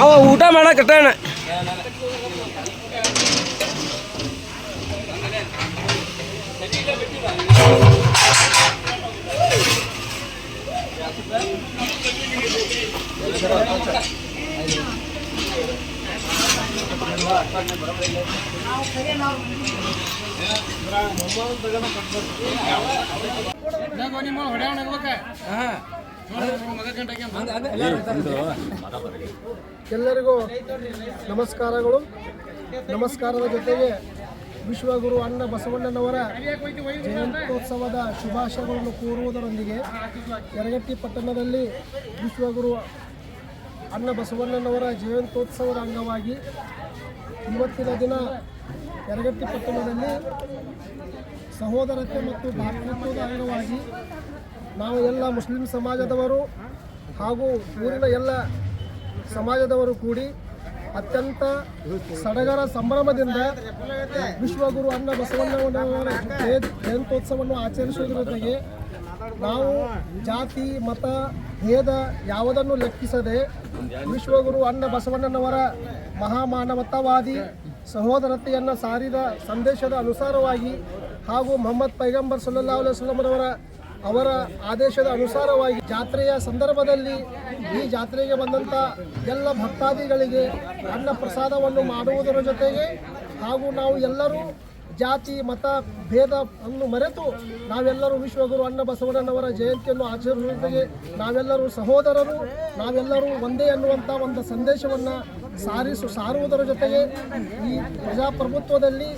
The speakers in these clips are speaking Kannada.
ಅವ ಊಟ ಮಾಡಕತ್ತಾನ. ಎಲ್ಲರಿಗೂ ನಮಸ್ಕಾರಗಳು. ನಮಸ್ಕಾರದ ಜೊತೆಗೆ ವಿಶ್ವಗುರು ಅಣ್ಣ ಬಸವಣ್ಣನವರ ಜಯಂತ್ಯೋತ್ಸವದ ಶುಭಾಶಯಗಳನ್ನು ಕೋರುವುದರೊಂದಿಗೆ ಯರಗಟ್ಟಿ ಪಟ್ಟಣದಲ್ಲಿ ವಿಶ್ವಗುರು ಅಣ್ಣ ಬಸವಣ್ಣನವರ ಜಯಂತ್ಯೋತ್ಸವದ ಅಂಗವಾಗಿ ಇವತ್ತಿನ ದಿನ ಯರಗಟ್ಟಿ ಪಟ್ಟಣದಲ್ಲಿ ಸಹೋದರತೆ ಮತ್ತು ಭಾತೃತ್ವದ ಅಂಗವಾಗಿ ನಾವು ಎಲ್ಲ ಮುಸ್ಲಿಂ ಸಮಾಜದವರು ಹಾಗೂ ಊರಿನ ಎಲ್ಲ ಸಮಾಜದವರು ಕೂಡಿ ಅತ್ಯಂತ ಸಡಗರ ಸಂಭ್ರಮದಿಂದ ವಿಶ್ವಗುರು ಅಣ್ಣ ಬಸವಣ್ಣನವರ ಜಯಂತ್ಯೋತ್ಸವವನ್ನು ಆಚರಿಸುವುದರ ಜೊತೆಗೆ ನಾವು ಜಾತಿ ಮತ ಭೇದ ಯಾವುದನ್ನು ಲೆಕ್ಕಿಸದೆ ವಿಶ್ವಗುರು ಅಣ್ಣ ಬಸವಣ್ಣನವರ ಮಹಾಮಾನವತಾವಾದಿ ಸಹೋದರತೆಯನ್ನು ಸಾರಿದ ಸಂದೇಶದ ಅನುಸಾರವಾಗಿ ಹಾಗೂ ಮೊಹಮ್ಮದ್ ಪೈಗಂಬರ್ ಸಲ್ಲಲ್ಲಾಹು ಅಲೈಹಿ ವಸಲ್ಲಮರವರ ಅವರ ಆದೇಶದ ಅನುಸಾರವಾಗಿ ಜಾತ್ರೆಯ ಸಂದರ್ಭದಲ್ಲಿ ಈ ಜಾತ್ರೆಗೆ ಬಂದಂಥ ಎಲ್ಲ ಭಕ್ತಾದಿಗಳಿಗೆ ಅನ್ನ ಪ್ರಸಾದವನ್ನು ಮಾಡುವುದರ ಜೊತೆಗೆ ಹಾಗೂ ನಾವು ಎಲ್ಲರೂ ಜಾತಿ ಮತ ಭೇದವನ್ನು ಮರೆತು ನಾವೆಲ್ಲರೂ ವಿಶ್ವಗುರು ಅಣ್ಣ ಬಸವಣ್ಣನವರ ಜಯಂತಿಯನ್ನು ಆಚರಿಸುವುದಕ್ಕೆ ನಾವೆಲ್ಲರೂ ಸಹೋದರರು, ನಾವೆಲ್ಲರೂ ಒಂದೇ ಅನ್ನುವಂಥ ಒಂದು ಸಂದೇಶವನ್ನು ಸಾರುವುದರ ಜೊತೆಗೆ ಈ ಪ್ರಜಾಪ್ರಭುತ್ವದಲ್ಲಿ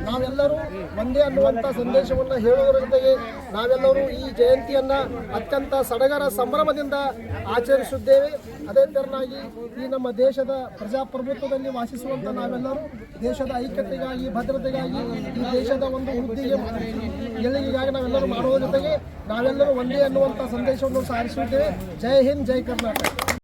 ನಾವೆಲ್ಲರೂ ಒಂದೇ ಅನ್ನುವಂಥ ಸಂದೇಶವನ್ನು ಹೇಳುವುದರ ಜೊತೆಗೆ ನಾವೆಲ್ಲರೂ ಈ ಜಯಂತಿಯನ್ನು ಅತ್ಯಂತ ಸಡಗರ ಸಂಭ್ರಮದಿಂದ ಆಚರಿಸುತ್ತೇವೆ. ಅದೇ ತೆರನಾಗಿ ಈ ನಮ್ಮ ದೇಶದ ಪ್ರಜಾಪ್ರಭುತ್ವದಲ್ಲಿ ವಾಸಿಸುವಂಥ ನಾವೆಲ್ಲರೂ ದೇಶದ ಐಕ್ಯತೆಗಾಗಿ, ಭದ್ರತೆಗಾಗಿ, ಈ ದೇಶದ ಒಂದು ವೃದ್ಧಿಗೆ ಏಳಿಗೆಗಾಗಿ ನಾವೆಲ್ಲರೂ ಮಾಡುವ ಜೊತೆಗೆ ನಾವೆಲ್ಲರೂ ಒಂದೇ ಅನ್ನುವಂಥ ಸಂದೇಶವನ್ನು ಸಾರಿಸುತ್ತೇವೆ. ಜೈ ಹಿಂದ್, ಜೈ ಕರ್ನಾಟಕ.